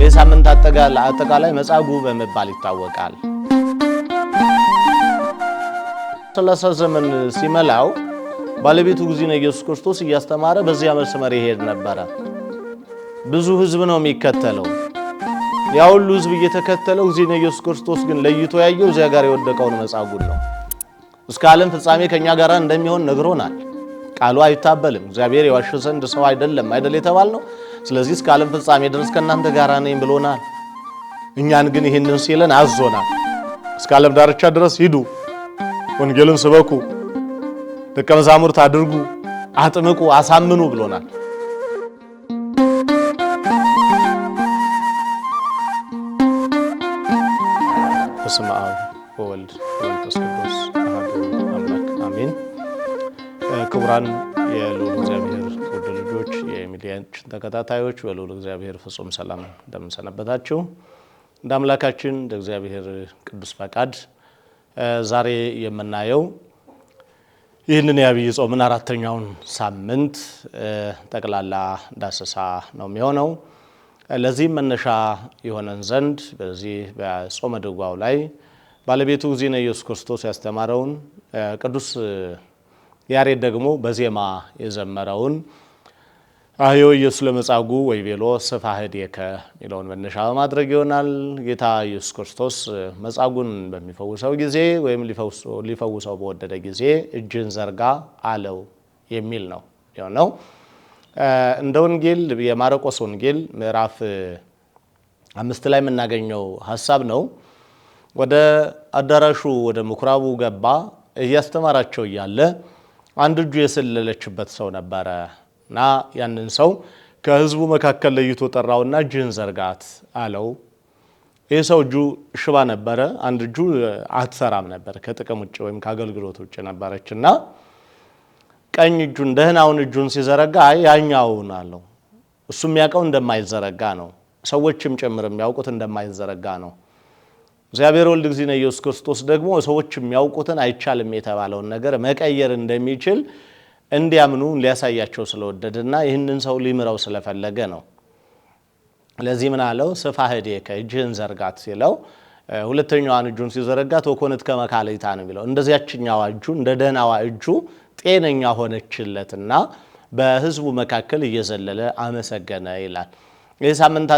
የሳምንት አጠቃላይ መጻጉዕ በመባል ይታወቃል። 30 ዘመን ሲመላው ባለቤቱ እግዚእነ ኢየሱስ ክርስቶስ እያስተማረ በዚያ መስመር ይሄድ ነበር። ብዙ ህዝብ ነው የሚከተለው። ያ ሁሉ ህዝብ እየተከተለው እግዚእነ ኢየሱስ ክርስቶስ ግን ለይቶ ያየው እዚያ ጋር የወደቀውን መጻጉዕ ነው። እስከ ዓለም ፍጻሜ ከኛ ጋር እንደሚሆን ነግሮናል። ቃሉ አይታበልም። እግዚአብሔር የዋሽ ዘንድ ሰው አይደለም አይደል የተባልነው። ስለዚህ እስከ ዓለም ፍጻሜ ድረስ ከእናንተ ጋር ነኝ ብሎናል። እኛን ግን ይህንን ሲለን አዞናል። እስከ ዓለም ዳርቻ ድረስ ሂዱ፣ ወንጌልን ስበኩ፣ ደቀ መዛሙርት አድርጉ፣ አጥምቁ፣ አሳምኑ ብሎናል። በስመ አብ ወወልድ ወመንፈስ ቅዱስ አሐዱ አምላክ አሜን። ክቡራን የልዑል እግዚአብሔር ውድ ልጆች፣ የሚዲያችን ተከታታዮች በልዑል እግዚአብሔር ፍጹም ሰላም እንደምንሰነበታችሁ፣ እንደ አምላካችን እንደ እግዚአብሔር ቅዱስ ፈቃድ ዛሬ የምናየው ይህንን የዐቢይ ጾምን አራተኛውን ሳምንት ጠቅላላ ዳሰሳ ነው የሚሆነው። ለዚህም መነሻ የሆነን ዘንድ በዚህ በጾመ ድጓው ላይ ባለቤቱ እግዚእነ ኢየሱስ ክርስቶስ ያስተማረውን ቅዱስ ያሬድ ደግሞ በዜማ የዘመረውን አህዮ ኢየሱስ ለመጻጉዕ ወይቤሎ ስፋ እዴከ የሚለውን መነሻ በማድረግ ይሆናል። ጌታ ኢየሱስ ክርስቶስ መጻጉዕን በሚፈውሰው ጊዜ ወይም ሊፈውሰው በወደደ ጊዜ እጅን ዘርጋ አለው የሚል ነው የሆነው። እንደ ወንጌል የማርቆስ ወንጌል ምዕራፍ 5 ላይ የምናገኘው ሐሳብ ነው። ወደ አዳራሹ ወደ ምኩራቡ ገባ። እያስተማራቸው እያለ አንድ እጁ የሰለለችበት ሰው ነበረ እና ያንን ሰው ከህዝቡ መካከል ለይቶ ጠራውና እጅህን ዘርጋት አለው። ይህ ሰው እጁ ሽባ ነበረ። አንድ እጁ አትሰራም ነበር፣ ከጥቅም ውጭ ወይም ከአገልግሎት ውጭ ነበረችና ቀኝ እጁን ደህናውን እጁን ሲዘረጋ ያኛውን አለው። እሱ የሚያውቀው እንደማይዘረጋ ነው። ሰዎችም ጭምር የሚያውቁት እንደማይዘረጋ ነው። እግዚአብሔር ወልድ እግዚእነ ኢየሱስ ክርስቶስ ደግሞ ሰዎች የሚያውቁትን አይቻልም የተባለውን ነገር መቀየር እንደሚችል እንዲያምኑ ሊያሳያቸው ስለወደደና ይህንን ሰው ሊምረው ስለፈለገ ነው። ለዚህ ምን አለው? ስፋ እዴከ እጅህን ዘርጋት ሲለው ሁለተኛዋን እጁን ሲዘረጋት ወኮነት ከመካለይታ ነው የሚለው። እንደዚያችኛዋ እጁ እንደ ደህናዋ እጁ ጤነኛ ሆነችለትና በህዝቡ መካከል እየዘለለ አመሰገነ ይላል። ይህ ሳምንት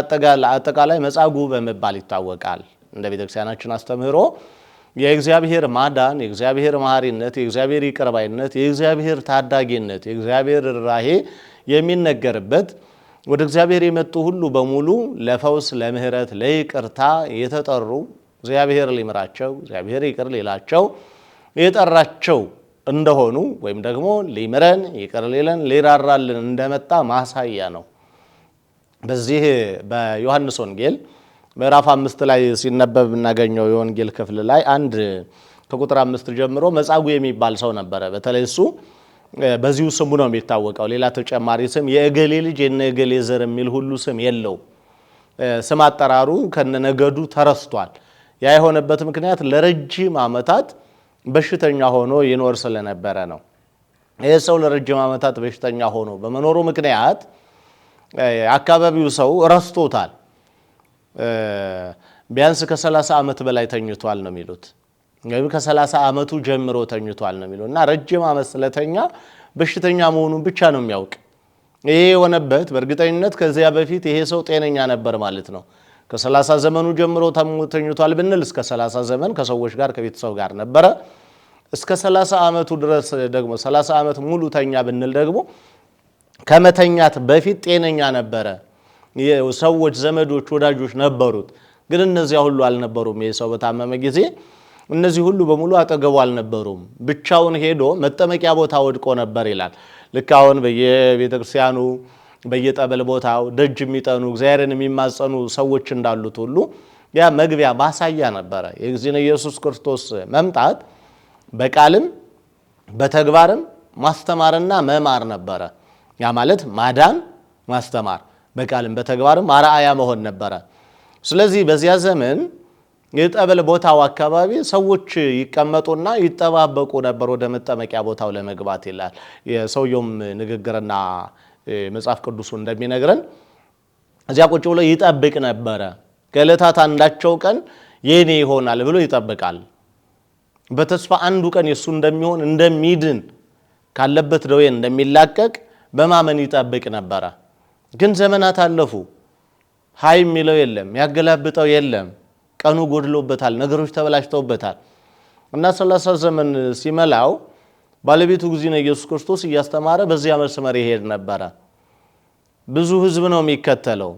አጠቃላይ መጻጉዕ በመባል ይታወቃል። እንደ ቤተክርስቲያናችን አስተምህሮ የእግዚአብሔር ማዳን፣ የእግዚአብሔር መሐሪነት፣ የእግዚአብሔር ይቅርባይነት፣ የእግዚአብሔር ታዳጊነት፣ የእግዚአብሔር ርኅራኄ የሚነገርበት ወደ እግዚአብሔር የመጡ ሁሉ በሙሉ ለፈውስ፣ ለምህረት፣ ለይቅርታ የተጠሩ እግዚአብሔር ሊምራቸው፣ እግዚአብሔር ይቅር ሊላቸው የጠራቸው እንደሆኑ ወይም ደግሞ ሊምረን፣ ይቅር ሊለን፣ ሊራራልን እንደመጣ ማሳያ ነው። በዚህ በዮሐንስ ወንጌል ምዕራፍ 5 ላይ ሲነበብ እናገኘው የወንጌል ክፍል ላይ አንድ ከቁጥር 5 ጀምሮ መጻጉዕ የሚባል ሰው ነበረ። በተለይ እሱ በዚሁ ስሙ ነው የሚታወቀው። ሌላ ተጨማሪ ስም የእገሌ ልጅ የነገሌ ዘር የሚል ሁሉ ስም የለው። ስም አጠራሩ ከነነገዱ ተረስቷል። ያ የሆነበት ምክንያት ለረጅም ዓመታት በሽተኛ ሆኖ ይኖር ስለነበረ ነው። ይህ ሰው ለረጅም ዓመታት በሽተኛ ሆኖ በመኖሩ ምክንያት አካባቢው ሰው ረስቶታል። ቢያንስ ከ30 ዓመት በላይ ተኝቷል ነው የሚሉት። ወይም ከ30 ዓመቱ ጀምሮ ተኝቷል ነው የሚሉት እና ረጅም ዓመት ስለተኛ በሽተኛ መሆኑን ብቻ ነው የሚያውቅ። ይሄ የሆነበት በእርግጠኝነት ከዚያ በፊት ይሄ ሰው ጤነኛ ነበር ማለት ነው። ከ30 ዘመኑ ጀምሮ ተኝቷል ብንል እስከ 30 ዘመን ከሰዎች ጋር ከቤተሰብ ጋር ነበረ። እስከ 30 ዓመቱ ድረስ ደግሞ 30 ዓመት ሙሉ ተኛ ብንል ደግሞ ከመተኛት በፊት ጤነኛ ነበረ። ሰዎች፣ ዘመዶች፣ ወዳጆች ነበሩት። ግን እነዚያ ሁሉ አልነበሩም። ይሄ ሰው በታመመ ጊዜ እነዚህ ሁሉ በሙሉ አጠገቡ አልነበሩም። ብቻውን ሄዶ መጠመቂያ ቦታ ወድቆ ነበር ይላል። ልክ አሁን በየቤተክርስቲያኑ በየጠበል ቦታው ደጅ የሚጠኑ እግዚአብሔርን የሚማጸኑ ሰዎች እንዳሉት ሁሉ ያ መግቢያ ማሳያ ነበረ። የእግዚእነ ኢየሱስ ክርስቶስ መምጣት በቃልም በተግባርም ማስተማርና መማር ነበረ። ያ ማለት ማዳን፣ ማስተማር፣ በቃልም በተግባርም አርአያ መሆን ነበረ። ስለዚህ በዚያ ዘመን የጠበል ቦታው አካባቢ ሰዎች ይቀመጡና ይጠባበቁ ነበር ወደ መጠመቂያ ቦታው ለመግባት ይላል። የሰውየውም ንግግርና መጽሐፍ ቅዱሱ እንደሚነግረን እዚያ ቁጭ ብሎ ይጠብቅ ነበር ከዕለታት አንዳቸው ቀን የኔ ይሆናል ብሎ ይጠብቃል በተስፋ አንዱ ቀን የሱ እንደሚሆን እንደሚድን ካለበት ደዌ እንደሚላቀቅ በማመን ይጠብቅ ነበር ግን ዘመናት አለፉ ሃይ የሚለው የለም ያገላብጠው የለም ቀኑ ጎድሎበታል ነገሮች ተበላሽተውበታል እና 30 ዘመን ሲመላው ባለቤቱ ግዚነ ኢየሱስ ክርስቶስ እያስተማረ በዚያ መስመር ይሄድ ነበር ብዙ ህዝብ ነው የሚከተለው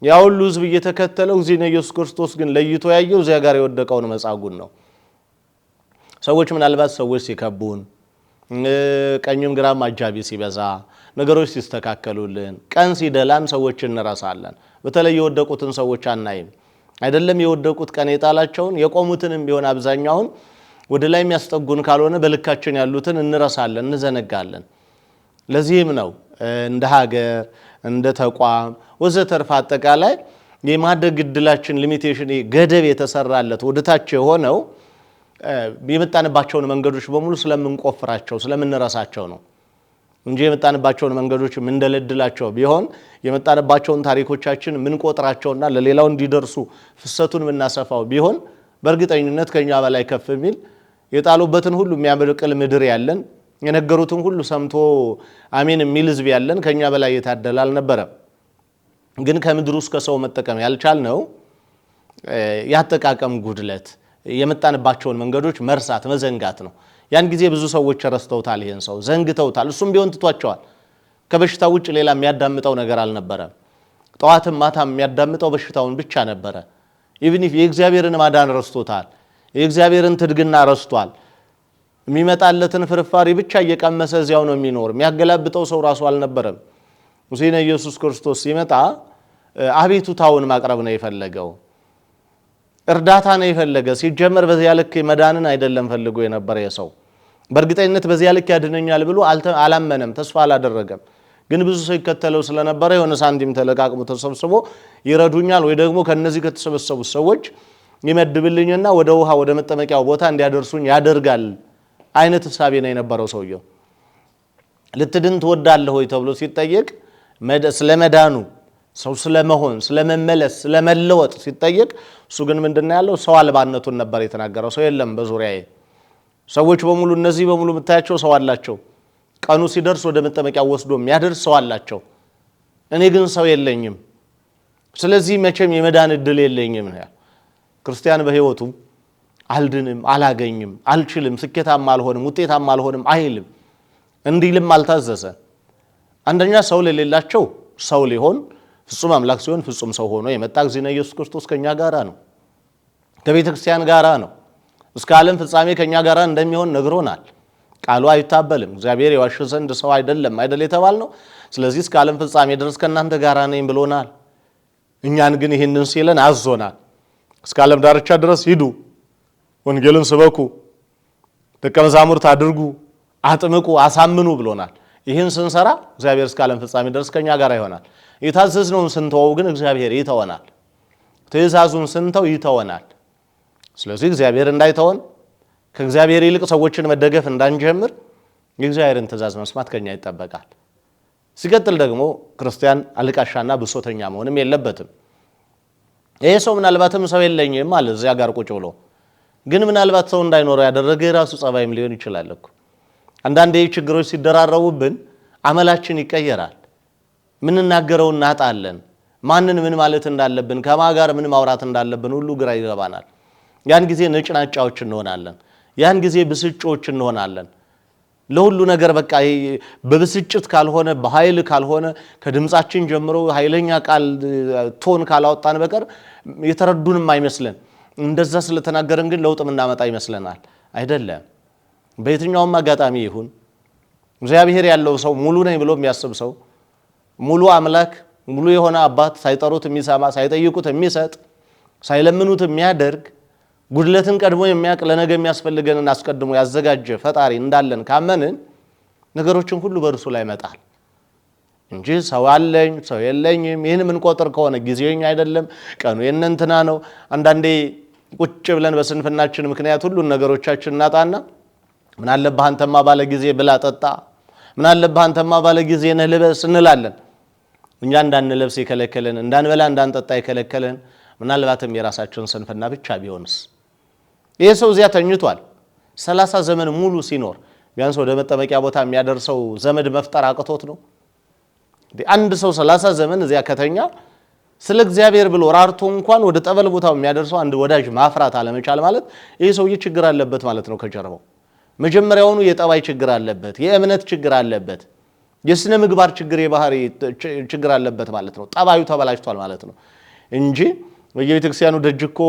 ያው ሁሉ ህዝብ እየተከተለው ግዚነ ኢየሱስ ክርስቶስ ግን ለይቶ ያየው እዚያ ጋር የወደቀውን መጻጉን ነው ሰዎች ምናልባት ሰዎች ሲከቡን ቀኙም ግራም አጃቢ ሲበዛ ነገሮች ሲስተካከሉልን ቀን ሲደላን ሰዎች እንረሳለን በተለይ የወደቁትን ሰዎች አናይም አይደለም የወደቁት ቀን የጣላቸውን የቆሙትንም ቢሆን አብዛኛውን ወደ ላይ የሚያስጠጉን ካልሆነ በልካችን ያሉትን እንረሳለን እንዘነጋለን ለዚህም ነው እንደ ሀገር እንደ ተቋም ወዘተርፋ አጠቃላይ የማደግ እድላችን ሊሚቴሽን ገደብ የተሰራለት ወደታች የሆነው የመጣንባቸውን መንገዶች በሙሉ ስለምንቆፍራቸው ስለምንረሳቸው ነው እንጂ የመጣንባቸውን መንገዶች ምንደለድላቸው ቢሆን የመጣንባቸውን ታሪኮቻችን ምን ቆጥራቸውና ለሌላው እንዲደርሱ ፍሰቱን ምናሰፋው ቢሆን በእርግጠኝነት ከኛ በላይ ከፍ የሚል የጣሉበትን ሁሉ የሚያበቅል ምድር ያለን የነገሩትን ሁሉ ሰምቶ አሜን የሚል ህዝብ ያለን ከኛ በላይ የታደላል ነበር ግን ከምድሩ እስከ ሰው መጠቀም ያልቻልነው ያጠቃቀም ጉድለት የመጣንባቸውን መንገዶች መርሳት መዘንጋት ነው ያን ጊዜ ብዙ ሰዎች ረስተውታል ይሄን ሰው ዘንግተውታል እሱም ቢሆን ትቷቸዋል ከበሽታው ውጭ ሌላ የሚያዳምጠው ነገር አልነበረም ጧትም ማታም የሚያዳምጠው በሽታውን ብቻ ነበር ኢቭን ኢፍ የእግዚአብሔርን ማዳን ረስቶታል የእግዚአብሔርን ትድግና ረስቷል የሚመጣለትን ፍርፋሪ ብቻ እየቀመሰ እዚያው ነው የሚኖር የሚያገላብጠው ሰው ራሱ አልነበረም ግዚነ ኢየሱስ ክርስቶስ ሲመጣ አቤቱታውን ማቅረብ ነው የፈለገው እርዳታ ነው የፈለገ ሲጀመር በዚያ ልክ መዳንን አይደለም ፈልጎ የነበረ የሰው በእርግጠኝነት በዚያ ልክ ያድነኛል ብሎ አላመነም ተስፋ አላደረገም ግን ብዙ ሰው ይከተለው ስለነበረ የሆነ ሳንቲም ተለቃቅሞ ተሰብስቦ ይረዱኛል ወይ ደግሞ ከነዚህ ከተሰበሰቡ ሰዎች ይመድብልኝና ወደ ውሃ ወደ መጠመቂያው ቦታ እንዲያደርሱኝ ያደርጋል አይነት ሐሳብ ነው የነበረው ሰውየው ልትድን ትወዳለህ ወይ ተብሎ ሲጠየቅ ስለመዳኑ ሰው ስለመሆን ስለመመለስ ስለመለወጥ ሲጠየቅ እሱ ግን ምንድነው ያለው ሰው አልባነቱን ነበር የተናገረው ሰው የለም በዙሪያዬ ሰዎች በሙሉ እነዚህ በሙሉ መታያቸው ሰው አላቸው ቀኑ ሲደርስ ወደ መጠመቂያው ወስዶ የሚያደርስ ሰው አላቸው እኔ ግን ሰው የለኝም ስለዚህ መቼም የመዳን እድል የለኝም ነው ክርስቲያን በህይወቱ አልድንም አላገኝም አልችልም ስኬታማ አልሆንም ውጤታማ አልሆንም አይልም እንዲልም አልታዘዘ አንደኛ ሰው ለሌላቸው ሰው ሊሆን ፍጹም አምላክ ሲሆን ፍጹም ሰው ሆኖ የመጣ ግዚነ ኢየሱስ ክርስቶስ ከኛ ጋራ ነው ከቤተ ክርስቲያን ጋራ ነው እስከ ዓለም ፍጻሜ ከኛ ጋራ እንደሚሆን ነግሮናል ቃሉ አይታበልም እግዚአብሔር የዋሽ ዘንድ ሰው አይደለም አይደል የተባልነው ስለዚህ እስከ ዓለም ፍጻሜ ድረስ ከናንተ ጋራ ነኝ ብሎናል እኛን ግን ይሄንን ሲለን አዞናል እስከ ዓለም ዳርቻ ድረስ ሂዱ ወንጌልን ስበኩ ደቀ መዛሙርት አድርጉ አጥምቁ አሳምኑ ብሎናል ይሄን ስንሰራ እግዚአብሔር እስከ ዓለም ፍጻሜ ድረስ ከኛ ጋራ ይሆናል የታዘዝነውን ስንተው ግን እግዚአብሔር ይተወናል ትእዛዙን ስንተው ይተወናል ስለዚህ እግዚአብሔር እንዳይተወን ከእግዚአብሔር ይልቅ ሰዎችን መደገፍ እንዳንጀምር የእግዚአብሔርን ትእዛዝ መስማት ከኛ ይጠበቃል ሲቀጥል ደግሞ ክርስቲያን አልቃሻና ብሶተኛ መሆንም የለበትም ይሄ ሰው ምናልባትም ሰው የለኝም ማለት እዚያ ጋር ቁጭ ብሎ ግን ምናልባት ሰው እንዳይኖረው ያደረገ የራሱ ጸባይም ሊሆን ይችላል እኮ አንዳንዴ ችግሮች ሲደራረቡብን አመላችን ይቀየራል ምን እናገረው እናጣለን ማንን ምን ማለት እንዳለብን ከማጋር ምን ማውራት እንዳለብን ሁሉ ግራ ይገባናል ያን ጊዜ ነጭናጫዎች እንሆናለን ያን ጊዜ ብስጮች እንሆናለን ለሁሉ ነገር በቃ በብስጭት ካልሆነ በኃይል ካልሆነ ከድምጻችን ጀምሮ ኃይለኛ ቃል ቶን ካላወጣን በቀር የተረዱንም አይመስለን እንደዛ ስለተናገረን ግን ለውጥ ምናመጣ ይመስለናል አይደለም በየትኛውም አጋጣሚ ይሁን እግዚአብሔር ያለው ሰው ሙሉ ነኝ ብሎ የሚያስብ ሰው ሙሉ አምላክ ሙሉ የሆነ አባት ሳይጠሩት የሚሰማ ሳይጠይቁት የሚሰጥ ሳይለምኑት የሚያደርግ ጉድለትን ቀድሞ የሚያቅ ለነገ የሚያስፈልገንን አስቀድሞ ያዘጋጀ ፈጣሪ እንዳለን ካመንን ነገሮችን ሁሉ በእርሱ ላይ መጣል እንጂ ሰው አለኝ ሰው የለኝም ይሄን ምን ቆጥር ከሆነ ጊዜኛ አይደለም ቀኑ የነንተና ነው አንዳንዴ ቁጭ ብለን በስንፍናችን ምክንያት ሁሉ ነገሮቻችን እናጣና ምን አለብህ አንተማ ባለ ጊዜ ብላ ጠጣ ምን አለብህ አንተማ ባለ ጊዜ ነህ ልበስ እንላለን እኛ እንዳንለብስ የከለከለን እንዳንበላ እንዳንጠጣ የከለከለን ምናልባትም የራሳችን ስንፍና ብቻ ቢሆንስ? ይሄ ሰው እዚያ ተኝቷል 30 ዘመን ሙሉ ሲኖር ቢያንስ ወደ መጠመቂያ ቦታ የሚያደርሰው ዘመድ መፍጠር አቅቶት ነው? አንድ ሰው 30 ዘመን እዚያ ከተኛ ስለ እግዚአብሔር ብሎ ራርቶ እንኳን ወደ ጠበል ቦታው የሚያደርሰው አንድ ወዳጅ ማፍራት አለመቻል ማለት ይሄ ሰውዬ ችግር አለበት ማለት ነው። ከጀርባው መጀመሪያውኑ የጠባይ ችግር አለበት፣ የእምነት ችግር አለበት፣ የስነ ምግባር ችግር፣ የባህሪ ችግር አለበት ማለት ነው። ጠባዩ ተበላሽቷል ማለት ነው እንጂ በየቤተክርስቲያኑ ደጅኮ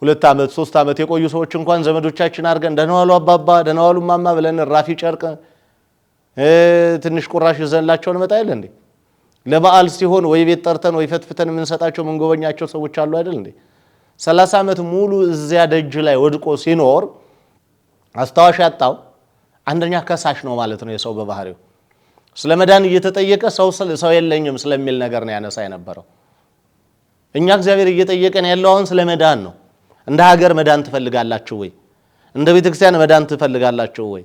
2 ዓመት 3 ዓመት የቆዩ ሰዎች እንኳን ዘመዶቻችን አድርገን ደህና ዋሉ አባባ ደህና ዋሉ ማማ ብለን ራፊ ጨርቅ ትንሽ ቁራሽ ይዘንላቸው እንመጣ አይደል እንዴ? ለበዓል ሲሆን ወይ ቤት ጠርተን ወይ ፈትፍተን የምንሰጣቸው መንጎበኛቸው ሰዎች አሉ አይደል እንዴ? 30 ዓመት ሙሉ እዚያ ደጅ ላይ ወድቆ ሲኖር አስተዋሽ ያጣው አንደኛ ከሳሽ ነው ማለት ነው። የሰው በባህሪው ስለመዳን እየተጠየቀ ሰው የለኝም ስለሚል ነገር ነው ያነሳ የነበረው። እኛ እግዚአብሔር እየጠየቀን ያለው አሁን ስለመዳን ነው። እንደ ሀገር መዳን ትፈልጋላችሁ ወይ? እንደ ቤተክርስቲያን መዳን ትፈልጋላችሁ ወይ?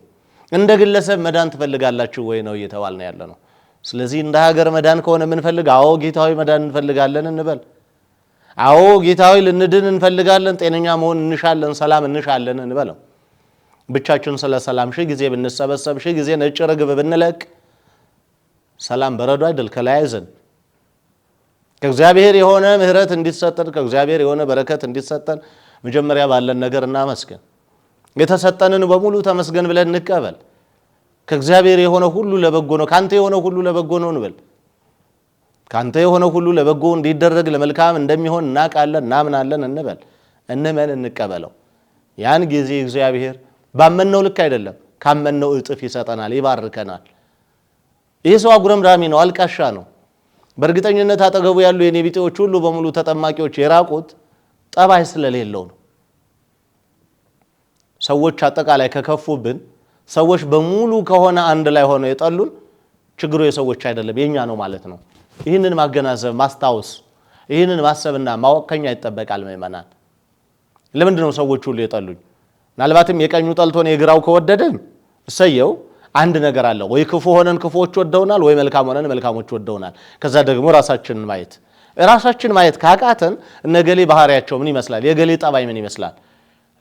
እንደ ግለሰብ መዳን ትፈልጋላችሁ ወይ ነው እየተባልን ያለ ነው። ስለዚህ እንደ ሀገር መዳን ከሆነ የምንፈልግ አዎ ጌታዊ መዳን እንፈልጋለን እንበል። አዎ ጌታዊ ልንድን እንፈልጋለን፣ ጤነኛ መሆን እንሻለን፣ ሰላም እንሻለን እንበለው። ብቻችን ስለ ሰላም ሺህ ጊዜ ብንሰበሰብ ሺህ ጊዜ ነጭ ርግብ ብንለቅ ሰላም በረዶ አይደል ከላይዘን ከእግዚአብሔር የሆነ ምህረት እንዲሰጠን ከእግዚአብሔር የሆነ በረከት እንዲሰጠን መጀመሪያ ባለን ነገር እናመስገን። የተሰጠንን በሙሉ ተመስገን ብለን እንቀበል። ከእግዚአብሔር የሆነ ሁሉ ለበጎ ነው፣ ካንተ የሆነ ሁሉ ለበጎ ነው እንበል። ካንተ የሆነ ሁሉ ለበጎ እንዲደረግ ለመልካም እንደሚሆን እናውቃለን እናምናለን እንበል። እንመን እንቀበለው። ያን ጊዜ እግዚአብሔር ባመነው ልክ አይደለም ካመነው እጥፍ ይሰጠናል፣ ይባርከናል። ይህ ሰው አጉረምራሚ ነው፣ አልቃሻ ነው። በእርግጠኝነት አጠገቡ ያሉ የኔ ቢጤዎች ሁሉ በሙሉ ተጠማቂዎች የራቁት ጠባይ ስለሌለው ነው። ሰዎች አጠቃላይ ከከፉብን ሰዎች በሙሉ ከሆነ አንድ ላይ ሆነው የጠሉን ችግሩ የሰዎች አይደለም የኛ ነው ማለት ነው። ይህንን ማገናዘብ ማስታወስ ይህንን ማሰብና ማወቅ ከኛ ይጠበቃል። ምእመናን ለምንድን ነው ሰዎች ሁሉ የጠሉኝ? ምናልባትም የቀኙ ጠልቶን የግራው ከወደደን እሰየው አንድ ነገር አለ። ወይ ክፉ ሆነን ክፉዎች ወደውናል፣ ወይ መልካም ሆነን መልካሞች ወደውናል። ከዛ ደግሞ ራሳችንን ማየት ካቃተን እነገሌ ባህሪያቸው ምን ይመስላል፣ የገሌ ጠባይ ምን ይመስላል፣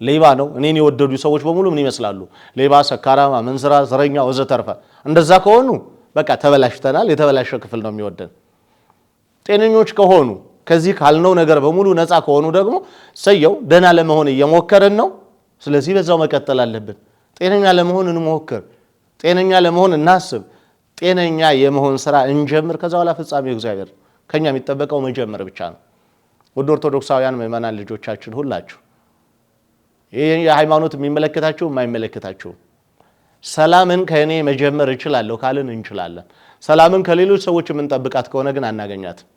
ሌባ ነው እኔን የወደዱ ሰዎች በሙሉ ምን ይመስላሉ፣ ሌባ፣ ሰካራም፣ አመንዝራ፣ ዘረኛ ወዘተርፈ። እንደዛ ከሆኑ በቃ ተበላሽተናል። የተበላሸ ክፍል ነው የሚወደን። ጤነኞች ከሆኑ ከዚህ ካልነው ነገር በሙሉ ነፃ ከሆኑ ደግሞ ሰየው ደህና ለመሆን እየሞከርን ነው። ስለዚህ በዛው መቀጠል አለብን። ጤነኛ ለመሆን እንሞክር፣ ጤነኛ ለመሆን እናስብ፣ ጤነኛ የመሆን ስራ እንጀምር። ከዛ በኋላ ፍጻሜው እግዚአብሔር ከኛ የሚጠበቀው መጀመር ብቻ ነው። ወደ ኦርቶዶክሳውያን ምእመናን ልጆቻችን ሁላችሁ ይሄ የሃይማኖት የሚመለከታችሁ የማይመለከታችሁ ሰላምን ከእኔ መጀመር እችላለሁ ካልን እንችላለን። ሰላምን ከሌሎች ሰዎች የምንጠብቃት ከሆነ ግን አናገኛትም።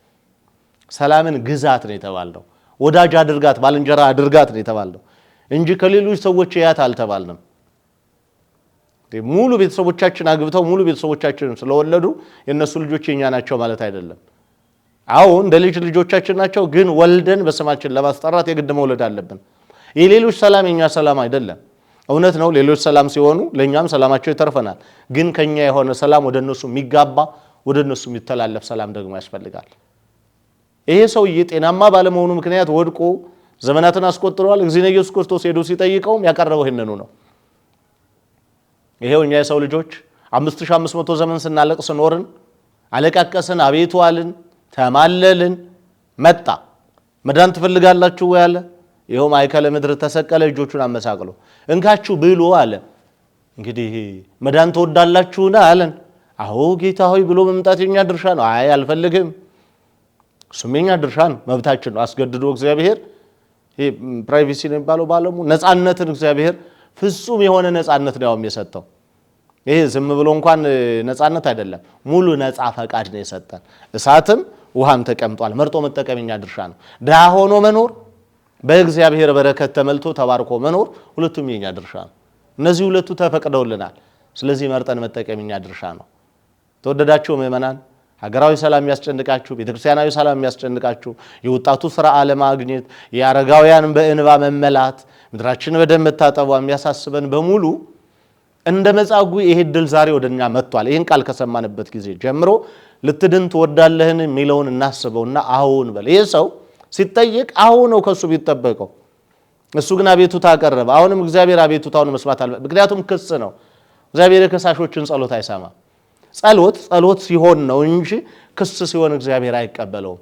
ሰላምን ግዛት ነው የተባልነው፣ ወዳጅ አድርጋት፣ ባልንጀራ አድርጋት ነው የተባልነው እንጂ ከሌሎች ሰዎች ያት አልተባልንም። ሙሉ ቤተሰቦቻችን አግብተው ሙሉ ቤተሰቦቻችን ስለወለዱ የነሱ ልጆች የኛ ናቸው ማለት አይደለም። አዎ እንደ ልጆቻችን ናቸው፣ ግን ወልደን በስማችን ለማስጠራት የግድ መውለድ አለብን። የሌሎች ሰላም የኛ ሰላም አይደለም። እውነት ነው ሌሎች ሰላም ሲሆኑ ለኛም ሰላማቸው ይተርፈናል። ግን ከኛ የሆነ ሰላም ወደ እነሱ የሚጋባ ወደ እነሱ የሚተላለፍ ሰላም ደግሞ ያስፈልጋል። ይሄ ሰውዬ ጤናማ ባለመሆኑ ምክንያት ወድቆ ዘመናትን አስቆጥሯል። እግዚእነ ኢየሱስ ክርስቶስ ሄዶ ሲጠይቀውም ያቀረበው ይሄንኑ ነው። ይሄው እኛ የሰው ልጆች 5500 ዘመን ስናለቅስ ኖርን፣ አለቃቀስን፣ አቤቱ አልን፣ ተማለልን። መጣ መዳን ትፈልጋላችሁ ወይ አለ። ይሄው ማይከለ ምድር ተሰቀለ፣ እጆቹን አመሳቅሎ እንካችሁ ብሉ አለ። እንግዲህ መዳን ተወዳላችሁና አለን። አዎ ጌታ ሆይ ብሎ መምጣት የኛ ድርሻ ነው። አይ አልፈልግም፣ እሱም የኛ ድርሻ ነው፣ መብታችን ነው። አስገድዶ እግዚአብሔር ይሄ ፕራይቬሲ ነው የሚባለው ባለሙ ነፃነትን እግዚአብሔር ፍጹም የሆነ ነፃነት ነው የሰጠው። ይሄ ዝም ብሎ እንኳን ነፃነት አይደለም፣ ሙሉ ነፃ ፈቃድ ነው የሰጠን። እሳትም ውሃም ተቀምጧል። መርጦ መጠቀም የኛ ድርሻ ነው። ድሃ ሆኖ መኖር፣ በእግዚአብሔር በረከት ተመልቶ ተባርኮ መኖር ሁለቱም የኛ ድርሻ ነው። እነዚህ ሁለቱ ተፈቅደውልናል። ስለዚህ መርጠን መጠቀም የኛ ድርሻ ነው። ተወደዳችሁ ምእመናን ሀገራዊ ሰላም የሚያስጨንቃችሁ፣ ቤተክርስቲያናዊ ሰላም የሚያስጨንቃችሁ፣ የወጣቱ ስራ አለማግኘት፣ የአረጋውያን በእንባ መመላት፣ ምድራችን በደም መታጠቧ የሚያሳስበን በሙሉ እንደ መጻጉዕ ይሄ ድል ዛሬ ወደኛ መጥቷል። ይሄን ቃል ከሰማንበት ጊዜ ጀምሮ ልትድን ትወዳለህን የሚለውን እናስበውና አሁን በል። ይሄ ሰው ሲጠየቅ አሁን ነው ከሱ ቢጠበቀው። እሱ ግን አቤቱታ አቀረበ። አሁንም እግዚአብሔር አቤቱታውን መስማት አለበት። ምክንያቱም ክስ ነው። እግዚአብሔር የከሳሾችን ጸሎት አይሰማም። ጸሎት ሲሆን ነው እንጂ ክስ ሲሆን እግዚአብሔር አይቀበለውም።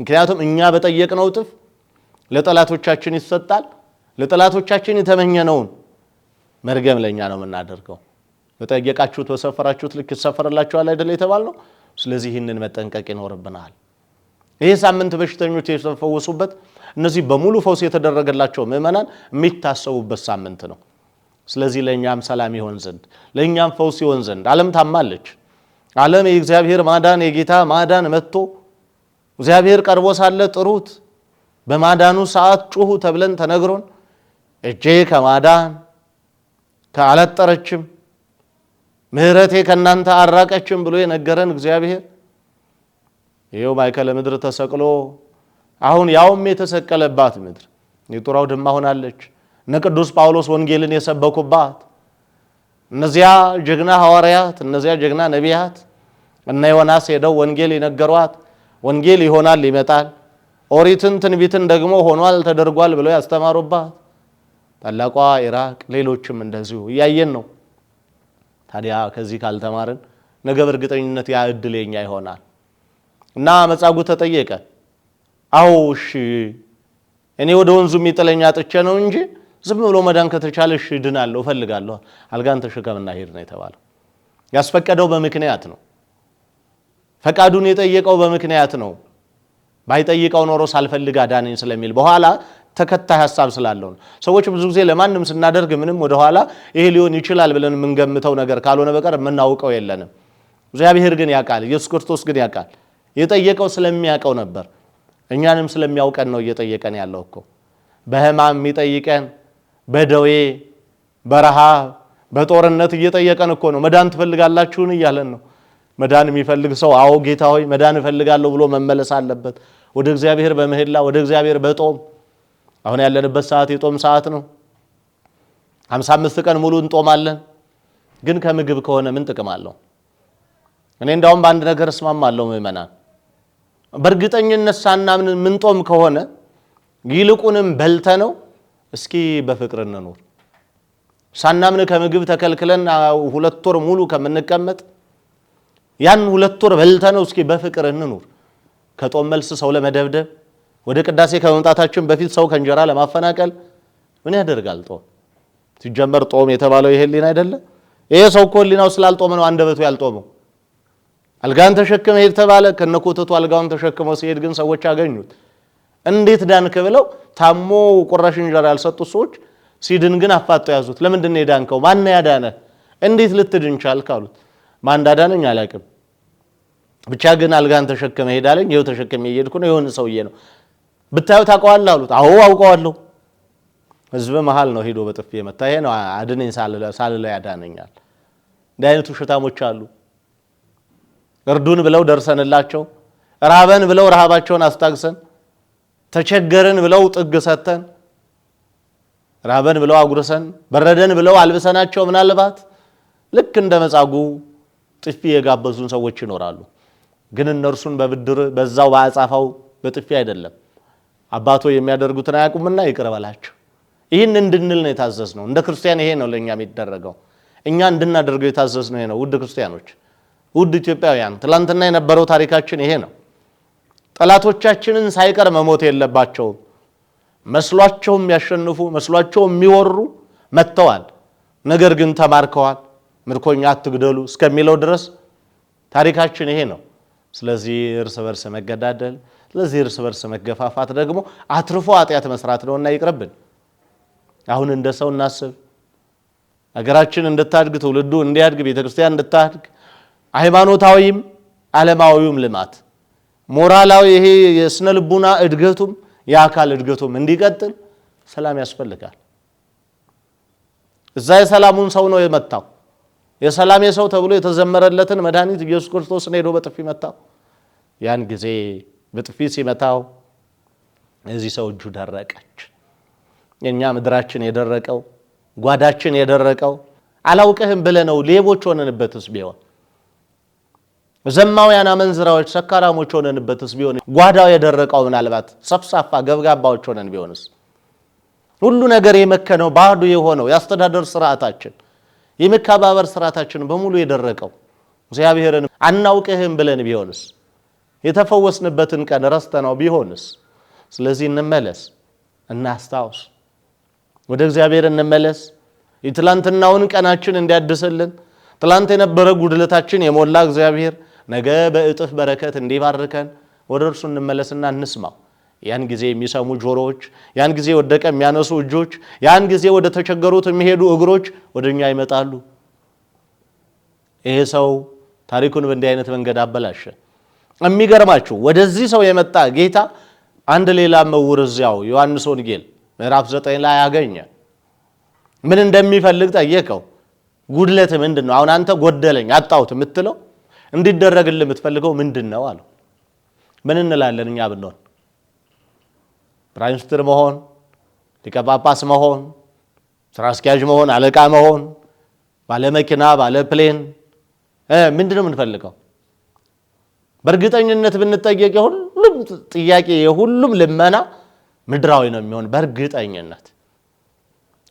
ምክንያቱም እኛ በጠየቅነው እጥፍ ለጠላቶቻችን ይሰጣል። ለጠላቶቻችን የተመኘነውን መርገም ለኛ ነው የምናደርገው። በጠየቃችሁት በሰፈራችሁት ልክ ይሰፈርላችኋል አይደል የተባልነው። ስለዚህ ይህንን መጠንቀቅ ይኖርብናል። ይሄ ሳምንት በሽተኞች የተፈወሱበት፣ እነዚህ በሙሉ ፈውስ የተደረገላቸው ምእመናን የሚታሰቡበት ሳምንት ነው። ስለዚህ ለኛም ሰላም ይሆን ዘንድ ለኛም ፈውስ ይሆን ዘንድ ዓለም ታማለች። ዓለም የእግዚአብሔር ማዳን የጌታ ማዳን መጥቶ እግዚአብሔር ቀርቦ ሳለ ጥሩት፣ በማዳኑ ሰዓት ጩሁ ተብለን ተነግሮን እጄ ከማዳን ከአላጠረችም ምህረቴ ከናንተ አራቀችም ብሎ የነገረን እግዚአብሔር ይሄው ማይከለ ምድር ተሰቅሎ አሁን ያውም የተሰቀለባት ምድር የጦራው ድማ ሆናለች። እነ ቅዱስ ጳውሎስ ወንጌልን የሰበኩባት፣ እነዚያ ጀግና ሐዋርያት፣ እነዚያ ጀግና ነቢያት እነ ዮናስ ሄደው ወንጌል የነገሯት፣ ወንጌል ይሆናል ይመጣል፣ ኦሪትን ትንቢትን ደግሞ ሆኗል ተደርጓል ብለው ያስተማሩባት ታላቋ ኢራቅ፣ ሌሎችም እንደዚሁ እያየን ነው። ታዲያ ከዚህ ካልተማርን ነገ በእርግጠኝነት ያ ዕድል የኛ ይሆናል። እና መጻጉዕ ተጠየቀ። አዎ እሺ እኔ ወደ ወንዙ የሚጥለኝ አጥቼ ነው እንጂ ዝም ብሎ መዳን ከተቻለ እሺ ድናለሁ እፈልጋለሁ፣ አልጋን ተሸከምና ሄድ ነው የተባለው። ያስፈቀደው በምክንያት ነው። ፈቃዱን የጠየቀው በምክንያት ነው። ባይጠይቀው ኖሮ ሳልፈልግ አዳነኝ ስለሚል በኋላ ተከታይ ሐሳብ ስላለው ነው። ሰዎች ብዙ ጊዜ ለማንም ስናደርግ ምንም ወደ ኋላ ይሄ ሊሆን ይችላል ብለን የምንገምተው ነገር ካልሆነ በቀር የምናውቀው የለንም። እግዚአብሔር ግን ያውቃል። ኢየሱስ ክርስቶስ ግን ያውቃል። የጠየቀው ስለሚያውቀው ነበር። እኛንም ስለሚያውቀን ነው እየጠየቀን ያለው እኮ። በሕማም የሚጠይቀን፣ በደዌ በረሃብ በጦርነት እየጠየቀን እኮ ነው። መዳን ትፈልጋላችሁን እያለን ነው። መዳን የሚፈልግ ሰው አዎ ጌታ ሆይ መዳን እፈልጋለሁ ብሎ መመለስ አለበት። ወደ እግዚአብሔር በመሄድላ ወደ እግዚአብሔር በጦም አሁን ያለንበት ሰዓት የጦም ሰዓት ነው። 55 ቀን ሙሉ እንጦማለን። ግን ከምግብ ከሆነ ምን ጥቅም አለው? እኔ እንዳውም በአንድ ነገር እስማማለሁ ምእመናን፣ በእርግጠኝነት ሳናምን ምንጦም ከሆነ ይልቁንም በልተነው እስኪ በፍቅር እንኑር። ሳናምን ከምግብ ተከልክለን 2 ወር ሙሉ ከምንቀመጥ ያን 2 ወር በልተነው እስኪ በፍቅር እንኑር። ከጦም መልስ ሰው ለመደብደብ ወደ ቅዳሴ ከመምጣታችን በፊት ሰው ከእንጀራ ለማፈናቀል ምን ያደርጋል? ጦም ሲጀመር ጦም የተባለው ይሄ ሊና አይደለ? ይሄ ሰው እኮ ሊናው ስላልጦመ ነው አንደበቱ ያልጦመው። አልጋን ተሸክመ ሄድ ተባለ። ከነኮተቱ አልጋውን ተሸክመው ሲሄድ ግን ሰዎች አገኙት። እንዴት ዳንክ ብለው ታሞ ቁራሽ እንጀራ ያልሰጡት ሰዎች ሲድን ግን አፋጠው ያዙት። ለምንድን ነው የዳንከው? ማን ያዳነ? እንዴት ልትድን ቻልክ አሉት። ማን እንዳዳነኝ አላውቅም፣ ብቻ ግን አልጋን ተሸክመ ሄድ አለኝ። ይኸው ተሸክመ እየሄድኩ ነው። የሆነ ሰውዬ ነው ብታዩ ታውቀዋለህ አሉት። አዎ አውቀዋለሁ። ህዝብ መሃል ነው ሄዶ በጥፊ የመታ። ይሄ ነው አድነኝ ሳልለው ያዳነኛል። እንዲህ አይነቱ ሽታሞች አሉ። እርዱን ብለው ደርሰንላቸው፣ ራበን ብለው ረሃባቸውን አስታግሰን፣ ተቸገርን ብለው ጥግ ሰተን፣ ራበን ብለው አጉርሰን፣ በረደን ብለው አልብሰናቸው ምናልባት ልክ እንደ መጻጉዕ ጥፊ የጋበዙን ሰዎች ይኖራሉ። ግን እነርሱን በብድር በዛው በአጻፋው በጥፊ አይደለም። አባቶ የሚያደርጉትን አያውቁምና ይቅር በላቸው። ይህን እንድንል ነው የታዘዝነው። እንደ ክርስቲያን ይሄ ነው ለኛ የሚደረገው። እኛ እንድናደርገው የታዘዝነው ይሄ ነው። ውድ ክርስቲያኖች፣ ውድ ኢትዮጵያውያን፣ ትላንትና የነበረው ታሪካችን ይሄ ነው። ጠላቶቻችንን ሳይቀር መሞት የለባቸውም። መስሏቸው የሚያሸንፉ መስሏቸው የሚወሩ መጥተዋል። ነገር ግን ተማርከዋል። ምርኮኛ አትግደሉ እስከሚለው ድረስ ታሪካችን ይሄ ነው። ስለዚህ እርስ በርስ መገዳደል፣ ስለዚህ እርስ በርስ መገፋፋት ደግሞ አትርፎ ኃጢአት መስራት ነውና ይቅርብን። አሁን እንደ ሰው እናስብ። ሀገራችን እንድታድግ፣ ትውልዱ እንዲያድግ፣ ቤተክርስቲያን እንድታድግ፣ ሃይማኖታዊም ዓለማዊውም ልማት ሞራላዊ ይሄ የስነ ልቡና እድገቱም የአካል እድገቱም እንዲቀጥል ሰላም ያስፈልጋል። እዛ የሰላሙን ሰው ነው የመታው። የሰላም የሰው ተብሎ የተዘመረለትን መድኃኒት ኢየሱስ ክርስቶስን ሄዶ በጥፊ መታው። ያን ጊዜ በጥፊ ሲመታው እዚህ ሰው እጁ ደረቀች። የኛ ምድራችን የደረቀው ጓዳችን የደረቀው አላውቅህም ብለነው ሌቦች ሆነንበትስ ቢሆን ዘማውያን አመንዝራዎች ሰካራሞች ሆነንበትስ ቢሆን ጓዳው የደረቀው ምናልባት ሰፍሳፋ ገብጋባዎች ሆነን ቢሆንስ ሁሉ ነገር የመከነው ባዶ የሆነው ያስተዳደር ስርዓታችን የመካባበር ስርዓታችን በሙሉ የደረቀው እግዚአብሔርን አናውቅህም ብለን ቢሆንስ የተፈወስንበትን ቀን ረስተነው ቢሆንስ ስለዚህ እንመለስ እናስታውስ ወደ እግዚአብሔር እንመለስ የትላንትናውን ቀናችን እንዲያድስልን ትላንት የነበረ ጉድለታችን የሞላ እግዚአብሔር ነገ በእጥፍ በረከት እንዲባርከን ወደ እርሱ እንመለስና እንስማው ያን ጊዜ የሚሰሙ ጆሮዎች ያን ጊዜ ወደቀ የሚያነሱ እጆች ያን ጊዜ ወደ ተቸገሩት የሚሄዱ እግሮች ወደኛ ይመጣሉ ይሄ ሰው ታሪኩን በእንዲህ አይነት መንገድ አበላሸ የሚገርማችሁ ወደዚህ ሰው የመጣ ጌታ አንድ ሌላ መውር እዚያው ዮሐንስ ወንጌል ምዕራፍ 9 ላይ ያገኘ ምን እንደሚፈልግ ጠየቀው ጉድለት ምንድነው አሁን አንተ ጎደለኝ አጣውት የምትለው እንዲደረግልህ የምትፈልገው ምንድነው አለው ምን እንላለን እኛ ብንሆን ፕራይም መሆን ሊቀ ጳጳስ መሆን ስራ አስኪያጅ መሆን አለቃ መሆን ባለ መኪና ባለ ፕሌን ምንድነው የምንፈልገው በእርግጠኝነት ብንጠየቅ ሁሉም ጥያቄ የሁሉም ልመና ምድራዊ ነው የሚሆን በእርግጠኝነት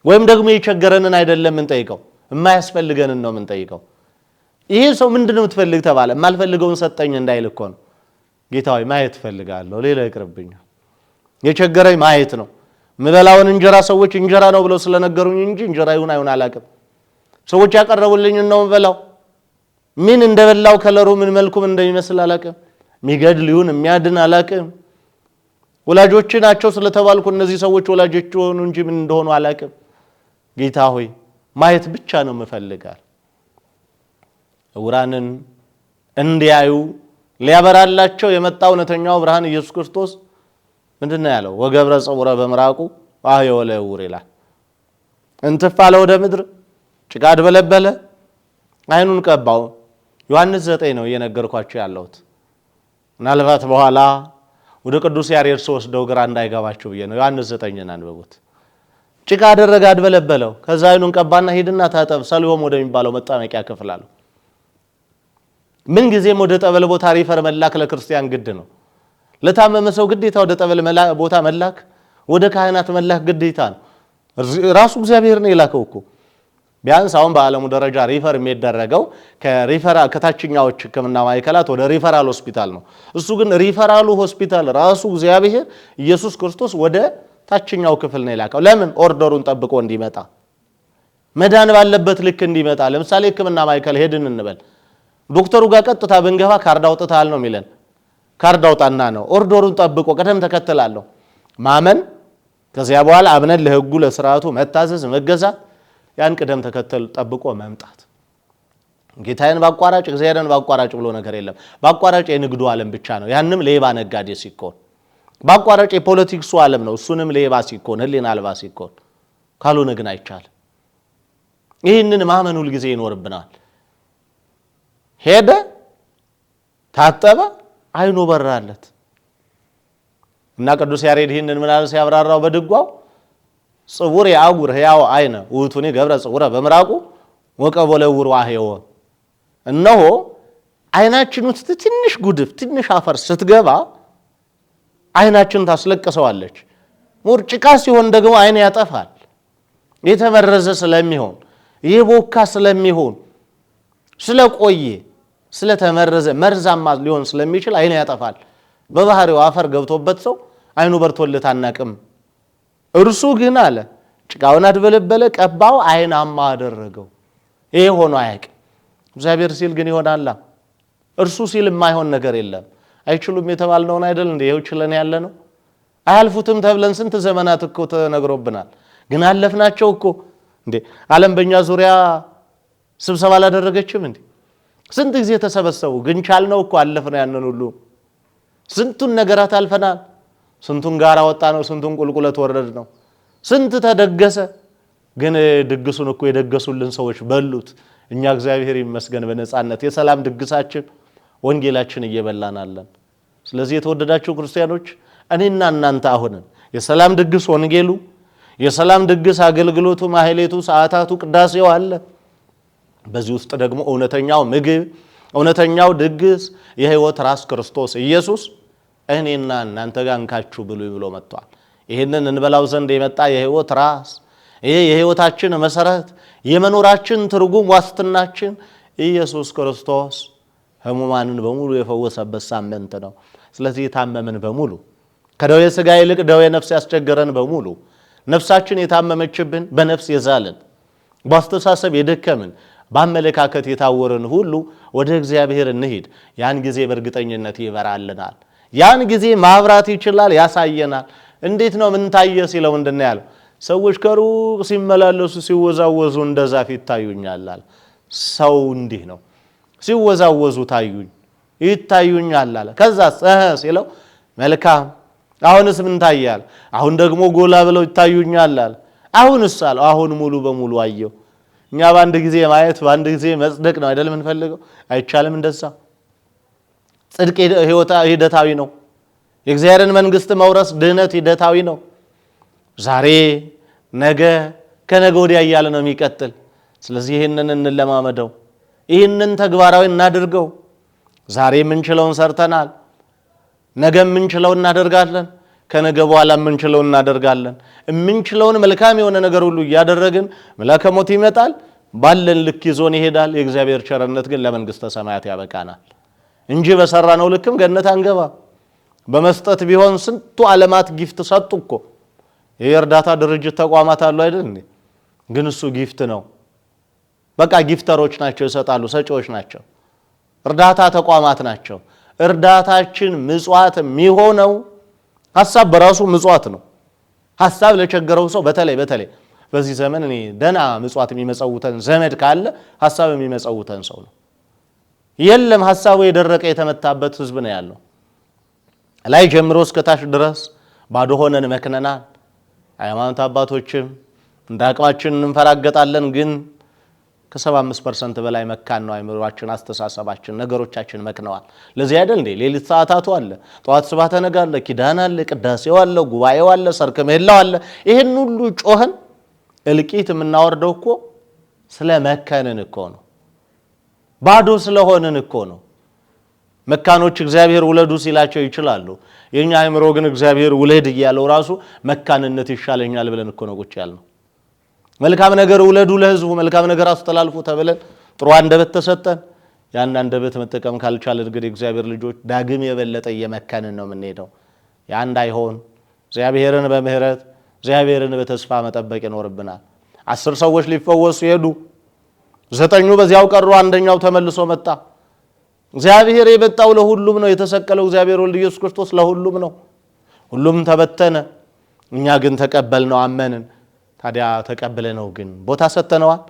ወይም ደግሞ የቸገረንን አይደለም እንጠይቀው የማያስፈልገንን ነው የምንጠይቀው ይሄ ሰው ምንድነው የምትፈልግ ተባለ የማልፈልገውን ሰጠኝ እንዳይል እኮ ነው ጌታዬ ማየት ፈልጋለሁ ሌላ ይቅርብኝ የቸገረኝ ማየት ነው ምበላውን እንጀራ ሰዎች እንጀራ ነው ብለው ስለነገሩኝ እንጂ እንጀራ ይሁን አይሁን አላቅም ሰዎች ያቀረቡልኝ ነው በላው ምን እንደበላው ከለሩ ምን መልኩም እንደሚመስል አላቅም ሚገድል ይሁን የሚያድን አላቅም ወላጆች ናቸው ስለተባልኩ እነዚህ ሰዎች ወላጆች ሆኑ እንጂ ምን እንደሆኑ አላቅም ጌታ ሆይ ማየት ብቻ ነው መፈልጋል ዕውራንን እንዲያዩ ሊያበራላቸው የመጣው እውነተኛው ብርሃን ኢየሱስ ክርስቶስ ምንድነው ያለው ወገብረ ጽውረ በመራቁ አየወለ ዕውር ይላል እንትፋለ ወደ ምድር ጭቃ አድበለበለ አይኑን ቀባው ዮሐንስ 9 ነው እየነገርኳችሁ ያለሁት ምናልባት በኋላ ወደ ቅዱስ ያሬድ ወስደው ግራ እንዳይገባችሁ ብዬ ነው ዮሐንስ 9ን አንብቡት ጭቃ አደረገ አድበለበለው ከዛ አይኑን ቀባና ሄድና ታጠብ ሰሊሆም ወደሚባለው መጣመቂያ ክፍል አለው ምን ጊዜም ወደ ጠበል ቦታ ሪፈር መላክ ለክርስቲያን ግድ ነው ለታመመ ሰው ግዴታ ወደ ጠበል ቦታ መላክ ወደ ካህናት መላክ ግዴታ ነው ራሱ እግዚአብሔር ነው የላከው እኮ ቢያንስ አሁን በዓለሙ ደረጃ ሪፈር የሚደረገው ከታችኛዎች ሕክምና ማዕከላት ወደ ሪፈራል ሆስፒታል ነው እሱ ግን ሪፈራሉ ሆስፒታል ራሱ እግዚአብሔር ኢየሱስ ክርስቶስ ወደ ታችኛው ክፍል ነው የላከው ለምን ኦርደሩን ጠብቆ እንዲመጣ መዳን ባለበት ልክ እንዲመጣ ለምሳሌ ሕክምና ማዕከል ሄድን እንበል ዶክተሩ ጋር ቀጥታ ብንገባ ካርድ አውጥታል ነው የሚለን ካርድ አውጣና ነው ኦርደሩን ጠብቆ ቀደም ተከተላለው ማመን ከዚያ በኋላ አብነን ለህጉ ለሥርዓቱ መታዘዝ መገዛት ያን ቀደም ተከተል ጠብቆ መምጣት ጌታዬን ባቋራጭ እግዚአብሔርን ባቋራጭ ብሎ ነገር የለም ባቋራጭ የንግዱ ዓለም ብቻ ነው ያንንም ሌባ ነጋዴ ሲኮን ባቋራጭ የፖለቲክሱ ዓለም ነው እሱንም ሌባ ሲኮን ህሊና አልባ ሲኮን ካልሆነ ግን አይቻልም ይህንን ማመን ሁሉ ጊዜ ይኖርብናል ሄደ ታጠበ አይኑ በራለት እና ቅዱስ ያሬድ ይህንን ምናል ሲያብራራው በድጓው ጽውር ያውር ህያው አይነ ውቱኒ ገብረ ጽውረ በመራቁ ወቀበለ ዕውር ዋህየው እነሆ አይናችን ውስጥ ትንሽ ጉድፍ ትንሽ አፈር ስትገባ አይናችን ታስለቅሰዋለች ሙርጭቃ ሲሆን ደግሞ አይን ያጠፋል የተመረዘ ስለሚሆን የቦካ ስለሚሆን ስለቆየ ስለተመረዘ መርዛማ ሊሆን ስለሚችል አይን ያጠፋል በባህሪው አፈር ገብቶበት ሰው አይኑ በርቶለት አናቅም እርሱ ግን አለ ጭቃውን አድበለበለ ቀባው አይናማ አደረገው ይሄ ሆኖ አያውቅም እግዚአብሔር ሲል ግን ይሆናል እርሱ ሲል የማይሆን ነገር የለም አይችሉም የተባልነው አይደል እንዴ ይሄው ችለን ያለ ነው አያልፉትም ተብለን ስንት ዘመናት እኮ ተነግሮብናል ግን አለፍናቸው እኮ እንዴ ዓለም በእኛ ዙሪያ ስብሰባ አላደረገችም እንዴ ስንት ጊዜ ተሰበሰቡ ግን ቻልነው እኮ አለፍነው ያንን ሁሉ ስንቱን ነገራት አልፈናል ስንቱን ጋራ ወጣ ነው ስንቱን ቁልቁለት ወረድ ነው ስንት ተደገሰ ግን ድግሱን እኮ የደገሱልን ሰዎች በሉት እኛ እግዚአብሔር ይመስገን በነጻነት የሰላም ድግሳችን ወንጌላችን እየበላናለን ስለዚህ የተወደዳችሁ ክርስቲያኖች እኔና እናንተ አሁን የሰላም ድግስ ወንጌሉ የሰላም ድግስ አገልግሎቱ ማህሌቱ ሰዓታቱ ቅዳሴው አለ በዚህ ውስጥ ደግሞ እውነተኛው ምግብ እውነተኛው ድግስ የሕይወት ራስ ክርስቶስ ኢየሱስ እኔና እናንተ ጋር እንካችሁ ብሎ መጥቷል። ይህንን እንበላው ዘንድ የመጣ የሕይወት ራስ፣ ይሄ የሕይወታችን መሰረት፣ የመኖራችን ትርጉም፣ ዋስትናችን ኢየሱስ ክርስቶስ ሕሙማንን በሙሉ የፈወሰበት ሳምንት ነው። ስለዚህ የታመምን በሙሉ ከደዌ ሥጋ ይልቅ ደዌ ነፍስ ያስቸገረን በሙሉ ነፍሳችን የታመመችብን በነፍስ የዛልን በአስተሳሰብ የደከምን በአመለካከት የታወርን ሁሉ ወደ እግዚአብሔር እንሂድ። ያን ጊዜ በእርግጠኝነት ይበራልናል። ያን ጊዜ ማብራት ይችላል፣ ያሳየናል። እንዴት ነው ምን ታየ ሲለው ምንድን ነው ያለው? ሰዎች ከሩቅ ሲመላለሱ ሲወዛወዙ እንደ ዛፍ ይታዩኛል። ሰው እንዲህ ነው፣ ሲወዛወዙ ታዩኝ ይታዩኛል አለ። ከዛስ ሲለው መልካም አሁንስ ምን ታያል? አሁን ደግሞ ጎላ ብለው ይታዩኛል አለ። አሁንስ አለ አሁን ሙሉ በሙሉ አየው። እኛ በአንድ ጊዜ ማየት በአንድ ጊዜ መጽደቅ ነው አይደል የምንፈልገው? አይቻልም እንደዛ። ጽድቅ ሂደታዊ ነው። የእግዚአብሔርን መንግስት መውረስ ድህነት ሂደታዊ ነው። ዛሬ ነገ ከነገ ወዲያ እያለ ነው የሚቀጥል። ስለዚህ ይህንን እንለማመደው፣ ይህንን ተግባራዊ እናድርገው። ዛሬ የምንችለውን ሰርተናል፣ ነገ የምንችለውን እናደርጋለን፣ ከነገ በኋላ የምንችለውን እናደርጋለን። የምንችለውን መልካም የሆነ ነገር ሁሉ እያደረግን መላከ ሞት ይመጣል፣ ባለን ልክ ይዞን ይሄዳል። የእግዚአብሔር ቸርነት ግን ለመንግስተ ሰማያት ያበቃናል እንጂ በሰራነው ልክም ገነት አንገባ። በመስጠት ቢሆን ስንቱ ዓለማት ጊፍት ሰጡ እኮ። የእርዳታ ድርጅት ተቋማት አሉ አይደል እንዴ? ግን እሱ ጊፍት ነው። በቃ ጊፍተሮች ናቸው፣ ይሰጣሉ፣ ሰጪዎች ናቸው። እርዳታ ተቋማት ናቸው። እርዳታችን ምጽዋት የሚሆነው ሐሳብ በራሱ ምጽዋት ነው። ሐሳብ ለቸገረው ሰው በተለይ በዚህ ዘመን እኔ ደና ምጽዋት የሚመጸውተን ዘመድ ካለ ሐሳብ የሚመጸውተን ሰው ነው። የለም ሐሳቡ የደረቀ የተመታበት ህዝብ ነው ያለው። ላይ ጀምሮ እስከ ታች ድረስ ባዶ ሆነን መክነናል። ሃይማኖት አባቶችም እንደ አቅማችን እንፈራገጣለን፣ ግን ከ75% በላይ መካን ነው አይምሮአችን፣ አስተሳሰባችን፣ ነገሮቻችን መክነዋል። ለዚህ አይደል እንዴ ሌሊት ሰዓታቱ አለ፣ ጠዋት ስብሐተ ነግ አለ፣ ኪዳን አለ፣ ቅዳሴው አለ፣ ጉባኤው አለ፣ ሰርክ ምህላው አለ። ይሄን ሁሉ ጮህን እልቂት የምናወርደው እኮ ስለ መከንን እኮ ነው፣ ባዶ ስለሆንን እኮ ነው። መካኖች እግዚአብሔር ውለዱ ሲላቸው ይችላሉ። የኛ አይምሮ ግን እግዚአብሔር ውለድ እያለው ራሱ መካንነት ይሻለኛል ብለን እኮ ነው ቁጭ ያልነው። መልካም ነገር ውለዱ ለህዝቡ፣ መልካም ነገር አስተላልፉ ተብለን ጥሩ አንደበት ተሰጠን። ያን አንደበት መጠቀም ካልቻለን ግን እግዚአብሔር ልጆች ዳግም የበለጠ እየመከንን ነው የምንሄደው። ያ እንዳይሆን እግዚአብሔርን በምህረት እግዚአብሔርን በተስፋ መጠበቅ ይኖርብናል። 10 ሰዎች ሊፈወሱ ሄዱ፣ 9 በዚያው ቀሩ፣ አንደኛው ተመልሶ መጣ። እግዚአብሔር የመጣው ለሁሉም ነው። የተሰቀለው እግዚአብሔር ወልድ ኢየሱስ ክርስቶስ ለሁሉም ነው። ሁሉም ተበተነ፣ እኛ ግን ተቀበልነው፣ አመንን። ታዲያ ተቀበለነው ግን ቦታ ሰተነዋል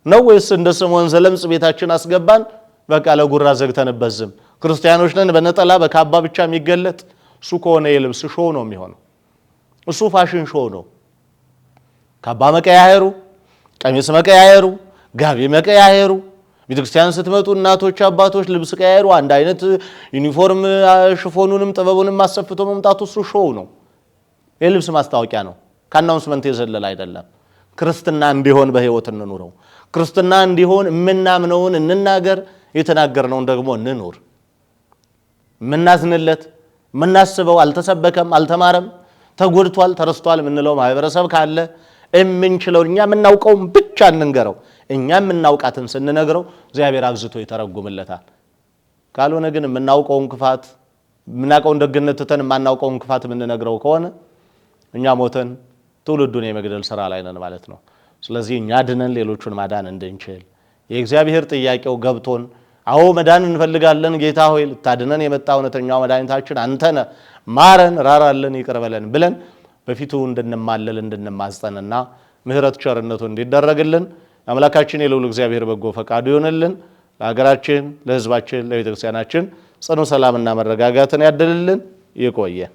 ነው ወይስ እንደ ስምዖን ዘለምጽ ቤታችን አስገባን በቃ ለጉራ ዘግተንበት ዝም? ክርስቲያኖች ነን በነጠላ በካባ ብቻ የሚገለጥ እሱ ከሆነ የልብስ ሾው ነው የሚሆነው። እሱ ፋሽን ሾው ነው። ካባ መቀያየሩ፣ ቀሚስ መቀያየሩ፣ ጋቢ መቀያየሩ፣ ቤተክርስቲያን ስትመጡ እናቶች አባቶች ልብስ ቀያየሩ፣ አንድ አይነት ዩኒፎርም ሽፎኑንም ጥበቡንም ማሰፍቶ መምጣቱ እሱ ሾው ነው፣ የልብስ ማስታወቂያ ነው። ከአናውንስመንት የዘለለ አይደለም። ክርስትና እንዲሆን በህይወት እንኑረው። ክርስትና እንዲሆን የምናምነውን እንናገር፣ የተናገርነውን ደግሞ እንኑር። የምናዝንለት የምናስበው አልተሰበከም፣ አልተማረም፣ ተጎድቷል፣ ተረስቷል የምንለው ማህበረሰብ ካለ የምንችለው እኛ የምናውቀውን ብቻ እንንገረው። እኛ የምናውቃትን ስንነግረው እግዚአብሔር አብዝቶ ይተረጉምለታል። ካልሆነ ግን የምናውቀውን ክፋት የምናውቀውን ደግነት ትተን የማናውቀውን ክፋት የምንነግረው ከሆነ እኛ ሞተን ትውልዱን የመግደል ስራ ላይ ነን ማለት ነው። ስለዚህ እኛ ድነን ሌሎቹን ማዳን እንድንችል የእግዚአብሔር ጥያቄው ገብቶን አዎ መዳን እንፈልጋለን ጌታ ሆይ ልታድነን የመጣ እውነተኛው መድኃኒታችን አንተ ነህ፣ ማረን፣ ራራለን፣ ይቅር በለን ብለን በፊቱ እንድንማለል እንድንማጸንና ምህረት ቸርነቱ እንዲደረግልን አምላካችን የልዑል እግዚአብሔር በጎ ፈቃዱ ይሆንልን። ለሀገራችን፣ ለሕዝባችን፣ ለቤተክርስቲያናችን ጽኑ ሰላምና መረጋጋትን ያድልልን። ይቆየን።